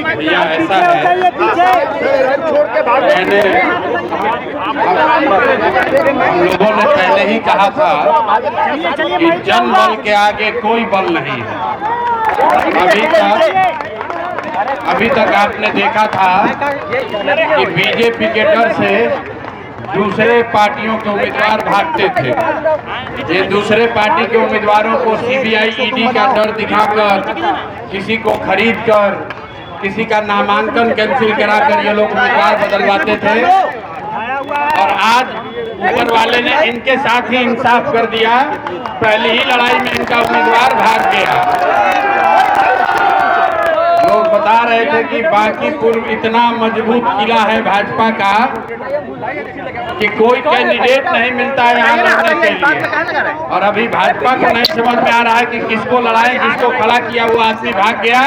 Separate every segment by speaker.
Speaker 1: भैया ऐसा है, मैंने लोगों ने पहले ही कहा था कि जनबल के आगे कोई बल नहीं है। अभी तक आपने देखा था कि बीजेपी के डर से दूसरे पार्टियों के उम्मीदवार भागते थे। ये दूसरे पार्टी के उम्मीदवारों को सीबीआई ईडी का डर दिखाकर, किसी को खरीद कर, किसी का नामांकन कैंसिल कराकर ये लोग उम्मीदवार बदलवाते थे। और आज ऊपर वाले ने इनके साथ ही इंसाफ कर दिया, पहली ही लड़ाई में इनका उम्मीदवार भाग गया। लोग बता रहे थे कि बांकीपुर इतना मजबूत किला है भाजपा का कि कोई कैंडिडेट नहीं मिलता है यहाँ लड़ने के लिए। और अभी भाजपा को नहीं समझ में आ रहा है कि किसको लड़ाएं, जिसको खड़ा किया वो आदमी भाग गया,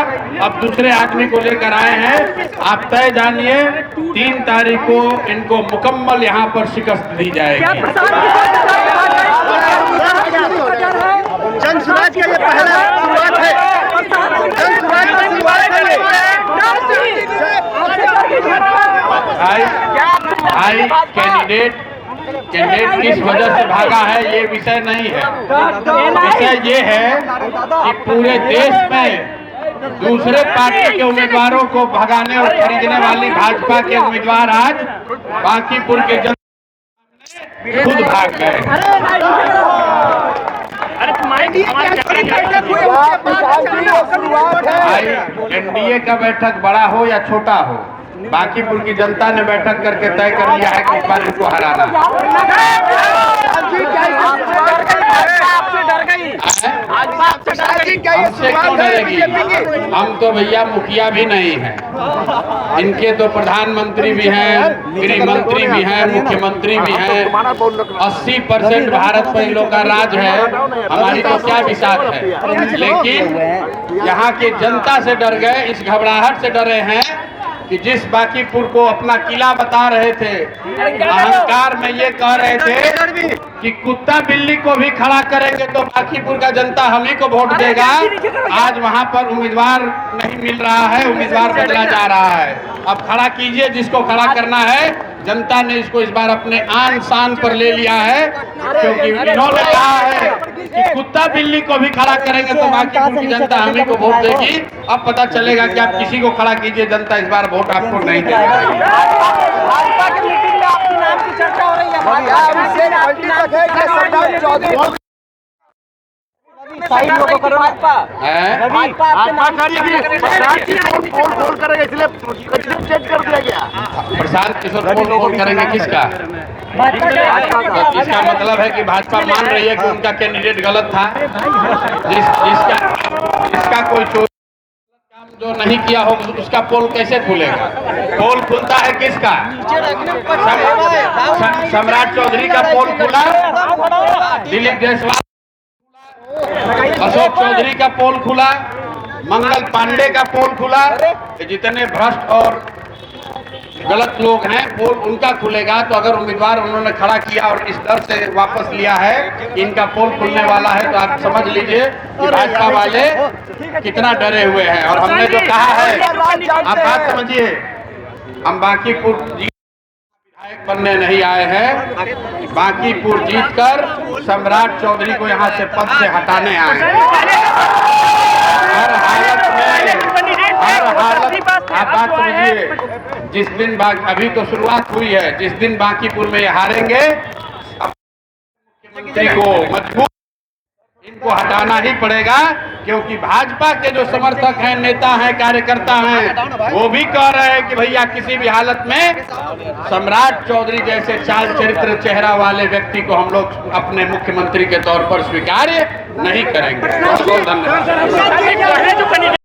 Speaker 1: अब दूसरे आदमी को लेकर आए हैं। आप तय जानिए 3 तारीख को इनको मुकम्मल यहाँ पर शिकस्त दी जाएगी।
Speaker 2: जन सुराज का ये पहला शुरुआत है।
Speaker 1: भाई कैंडिडेट किस वजह से भागा है ये विषय नहीं है। विषय ये है कि पूरे देश में दूसरे पार्टी के उम्मीदवारों को भगाने और खरीदने वाली भाजपा के उम्मीदवार आज बांकीपुर के जनता खुद भाग गए। एनडीए का बैठक बड़ा हो या छोटा हो, बांकीपुर की जनता ने बैठक करके तय कर लिया है कि इस बार इनको हराना। हमसे क्यों डरेगी? हम तो भैया मुखिया भी नहीं हैं, इनके तो प्रधानमंत्री भी हैं, गृह मंत्री भी हैं, मुख्यमंत्री भी हैं। 80% भारत पर इन लोग का राज है, हमारी तो क्या विसात है। लेकिन यहाँ के जनता से डर गए, इस घबराहट से डरे हैं कि जिस बांकीपुर को अपना किला बता रहे थे, अहंकार में ये कह रहे थे कि कुत्ता बिल्ली को भी खड़ा करेंगे तो बांकीपुर का जनता हम ही को वोट देगा। आज वहां पर उम्मीदवार नहीं मिल रहा है, उम्मीदवार बदला जा रहा है। अब खड़ा कीजिए जिसको खड़ा करना है। जनता ने इसको इस बार अपने आन शान पर ले लिया है, क्योंकि इन्होंने कहा है कि कुत्ता बिल्ली को भी खड़ा करेंगे तो बांकीपुर की जनता हम ही को वोट देगी। अब पता चलेगा कि आप किसी को खड़ा कीजिए, जनता इस बार वोट आपको नहीं देगी।
Speaker 3: भाजपा की मीटिंग में आपके नाम की चर्चा हो रही है।
Speaker 1: प्रशांत किशोर पोल करेंगे किसका? इसका मतलब है कि भाजपा मान रही है कि उनका कैंडिडेट गलत था। जिसका कोई काम जो नहीं किया हो उसका पोल कैसे खुलेगा? पोल खुलता है किसका? सम्राट चौधरी का पोल खुला, दिलीप जायसवाल, अशोक चौधरी का पोल खुला, मंगल पांडे का पोल खुला। जितने भ्रष्ट और गलत लोग हैं पोल उनका खुलेगा। तो अगर उम्मीदवार उन्होंने खड़ा किया और इस डर से वापस लिया है कि इनका पोल खुलने वाला है, तो आप समझ लीजिए कि भाजपा वाले कितना डरे हुए हैं। और हमने जो कहा है, आप बात समझिए, हम बांकीपुर विधायक बनने नहीं आए हैं, बांकीपुर जीतकर सम्राट चौधरी को यहाँ से पद से हटाने आए हैं। हर हालत आप बात समझिए। जिस दिन अभी तो शुरुआत हुई है, जिस दिन बांकीपुर में हारेंगे, मुख्यमंत्री को मजबूत इनको हटाना ही पड़ेगा। क्योंकि भाजपा के जो समर्थक हैं, नेता हैं, कार्यकर्ता हैं, वो भी कह रहे हैं कि भैया किसी भी हालत में सम्राट चौधरी जैसे चाल चरित्र चेहरा वाले व्यक्ति को हम लोग अपने मुख्यमंत्री के तौर पर स्वीकार्य नहीं करेंगे। बहुत बहुत धन्यवाद।